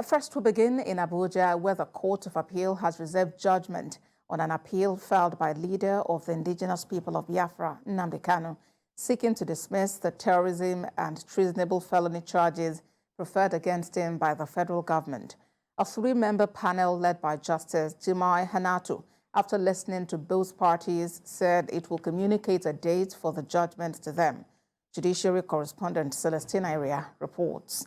First, we begin in Abuja, where the Court of Appeal has reserved judgment on an appeal filed by leader of the Indigenous People of Biafra, Nnamdi Kanu, seeking to dismiss the terrorism and treasonable felony charges preferred against him by the federal government. A three-member panel led by Justice Judgement Hanatu, after listening to both parties, said it will communicate a date for the judgment to them. Judiciary correspondent Celestina Iria reports.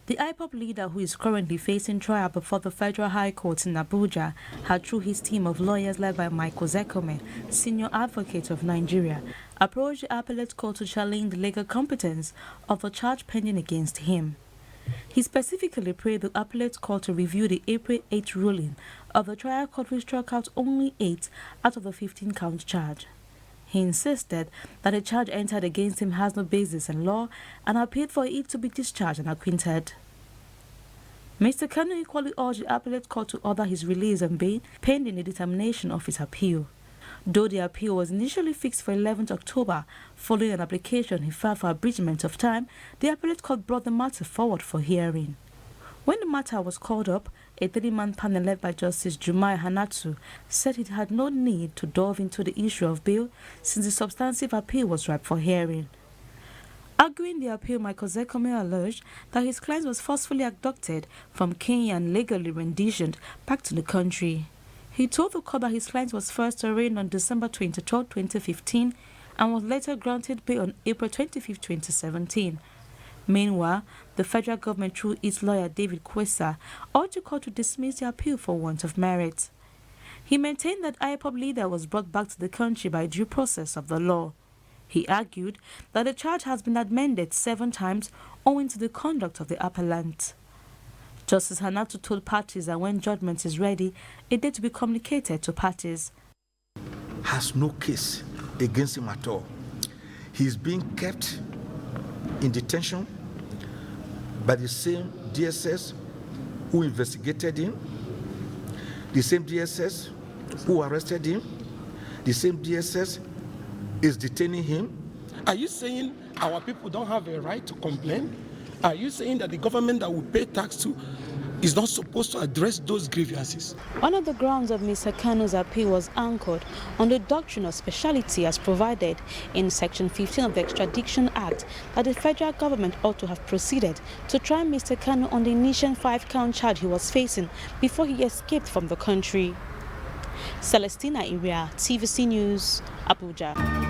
The Ipob leader, who is currently facing trial before the Federal High Court in Abuja, had, through his team of lawyers led by Michael Zekome, senior advocate of Nigeria, approached the appellate court to challenge the legal competence of the charge pending against him. He specifically prayed the appellate court to review the April 8 ruling of the trial court, which struck out only 8 out of the 15-count charge. He insisted that the charge entered against him has no basis in law and appealed for it to be discharged and acquitted. Mr. Kanu equally urged the appellate court to order his release on bail pending the determination of his appeal. Though the appeal was initially fixed for 11th October, following an application he filed for abridgment of time, the appellate court brought the matter forward for hearing. When the matter was called up, a 3-man panel led by Justice Judgement Hanatu said it had no need to delve into the issue of bail since the substantive appeal was ripe for hearing. Arguing the appeal, Michael Zekome alleged that his client was forcefully abducted from Kenya and legally renditioned back to the country. He told the court that his client was first arraigned on December 23, 2015 and was later granted bail on April 25, 2017. Meanwhile, the federal government, through its lawyer David Kwesa, urged the court to dismiss the appeal for want of merit. He maintained that Ipob leader was brought back to the country by due process of the law. He argued that the charge has been amended 7 times owing to the conduct of the appellant. Justice Hanatu told parties that when judgment is ready, a date to be communicated to parties. Has no case against him at all. He is being kept in detention by the same DSS who investigated him, the same DSS who arrested him, the same DSS is detaining him. Are you saying our people don't have a right to complain? Are you saying that the government that we pay tax to is not supposed to address those grievances? One of the grounds of Mr. Kanu's appeal was anchored on the doctrine of speciality as provided in Section 15 of the Extradition Act, that the federal government ought to have proceeded to try Mr. Kanu on the initial 5-count charge he was facing before he escaped from the country. Celestina Iria, TVC News, Abuja.